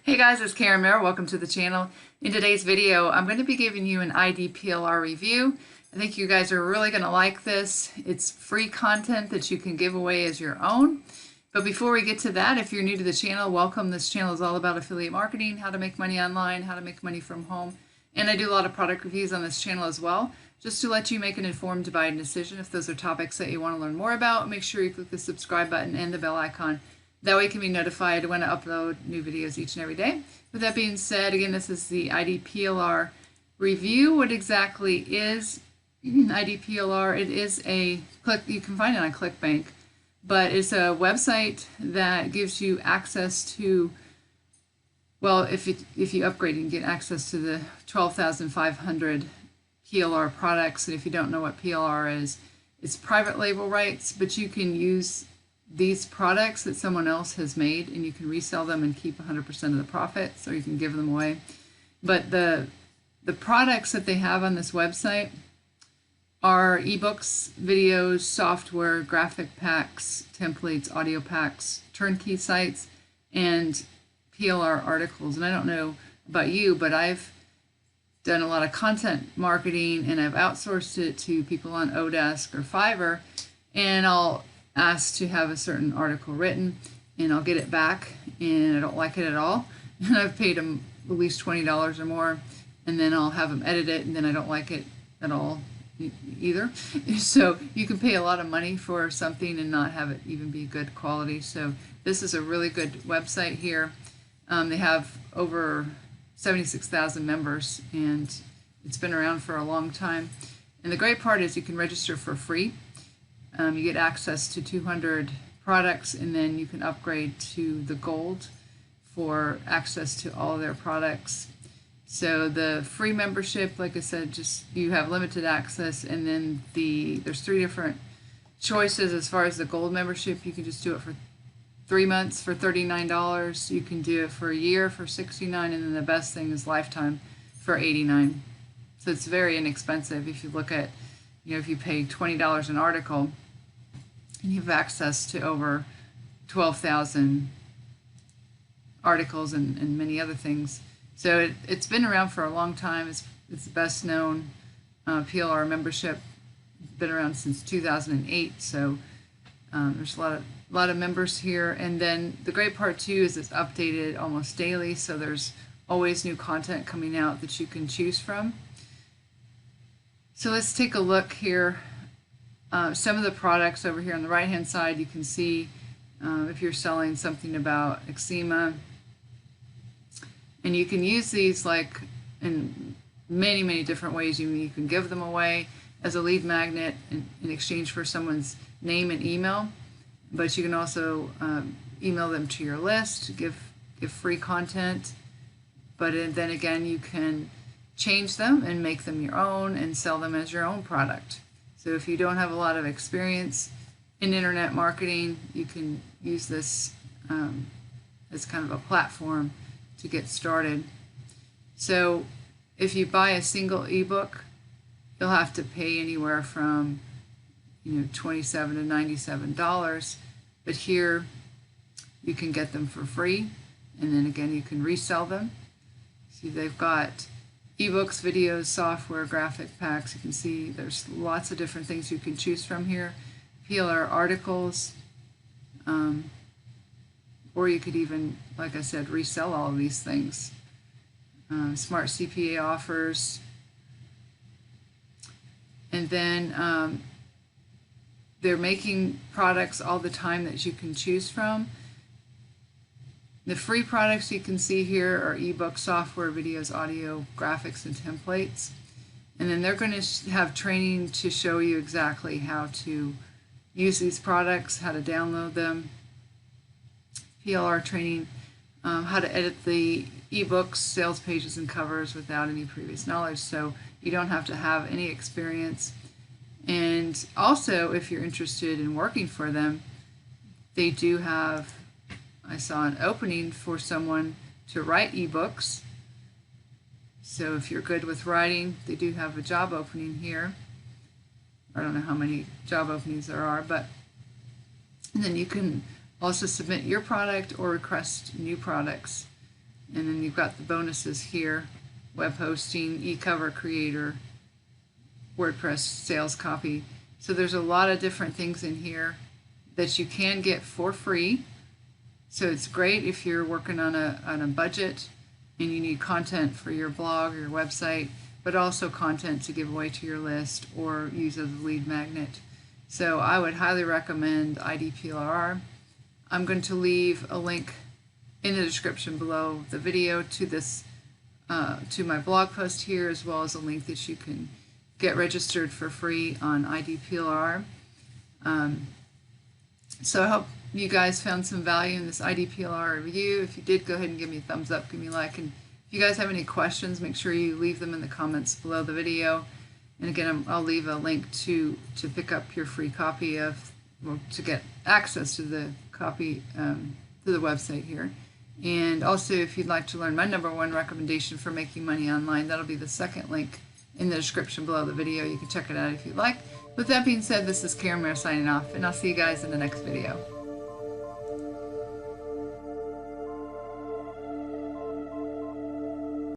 Hey guys, it's Karen Mayer. Welcome to the channel. In today's video, I'm going to be giving you an IdPLR review. I think you guys are really going to like this. It's free content that you can give away as your own. But before we get to that, if you're new to the channel, welcome. This channel is all about affiliate marketing, how to make money online, how to make money from home. And I do a lot of product reviews on this channel as well, just to let you make an informed buying decision. If those are topics that you want to learn more about, make sure you click the subscribe button and the bell icon. That way you can be notified when I upload new videos each and every day. With that being said, again, this is the IdPLR review. What exactly is IdPLR? It is a you can find it on ClickBank, but it's a website that gives you access to, well, if you upgrade, you can get access to the 12,500 PLR products. And if you don't know what PLR is, it's private label rights, but you can use these products that someone else has made and you can resell them and keep 100% of the profits, or you can give them away. But the products that they have on this website are ebooks, videos, software, graphic packs, templates, audio packs, turnkey sites, and PLR articles. And I don't know about you, but I've done a lot of content marketing and I've outsourced it to people on Odesk or Fiverr, and I'll ask to have a certain article written and I'll get it back and I don't like it at all, and I've paid them at least $20 or more, and then I'll have them edit it and then I don't like it at all either. So you can pay a lot of money for something and not have it even be good quality. So this is a really good website here. They have over 76,000 members and it's been around for a long time. And the great part is you can register for free. You get access to 200 products, and then you can upgrade to the gold for access to all of their products. So the free membership, like I said, just you have limited access, and then there's 3 different choices as far as the gold membership. You can just do it for 3 months for $39. You can do it for a year for $69, and then the best thing is lifetime for $89. So it's very inexpensive. If you look at, if you pay $20 an article, and you have access to over 12,000 articles and many other things. So it's been around for a long time. It's the best known PLR membership. It's been around since 2008. So there's a lot of members here. And then the great part too is it's updated almost daily. So there's always new content coming out that you can choose from. So let's take a look here. Some of the products over here on the right hand side, you can see if you're selling something about eczema, and you can use these like in many different ways. You can give them away as a lead magnet in exchange for someone's name and email, but you can also email them to your list, give free content, but then again you can change them and make them your own and sell them as your own product. So if you don't have a lot of experience in internet marketing, you can use this as kind of a platform to get started. So if you buy a single ebook, you'll have to pay anywhere from $27 to $97, but here you can get them for free, and then again you can resell them. See, they've got ebooks, videos, software, graphic packs. You can see there's lots of different things you can choose from here. PLR articles, or you could even, like I said, resell all of these things. Smart CPA offers. And then they're making products all the time that you can choose from. The free products you can see here are ebooks, software, videos, audio, graphics, and templates. And then they're going to have training to show you exactly how to use these products, how to download them, PLR training, how to edit the ebooks, sales pages, and covers without any previous knowledge. So you don't have to have any experience. And also, if you're interested in working for them, they do have, I saw an opening for someone to write ebooks. So if you're good with writing, they do have a job opening here. I don't know how many job openings there are, but and then you can also submit your product or request new products. And then you've got the bonuses here: web hosting, e-cover creator, WordPress sales copy. So there's a lot of different things in here that you can get for free. So it's great if you're working on a budget and you need content for your blog or your website, but also content to give away to your list or use as a lead magnet. So I would highly recommend IdPLR. I'm going to leave a link in the description below the video to this to my blog post here, as well as a link that you can get registered for free on IdPLR. So I hope you guys found some value in this IdPLR review. If you did, go ahead and give me a thumbs up, give me a like, and if you guys have any questions, make sure you leave them in the comments below the video. And again, I'll leave a link to pick up your free copy of, well, to get access to the copy to the website here. And also, if you'd like to learn my #1 recommendation for making money online, that'll be the second link in the description below the video. You can check it out if you'd like. With that being said, this is Karen signing off, and I'll see you guys in the next video.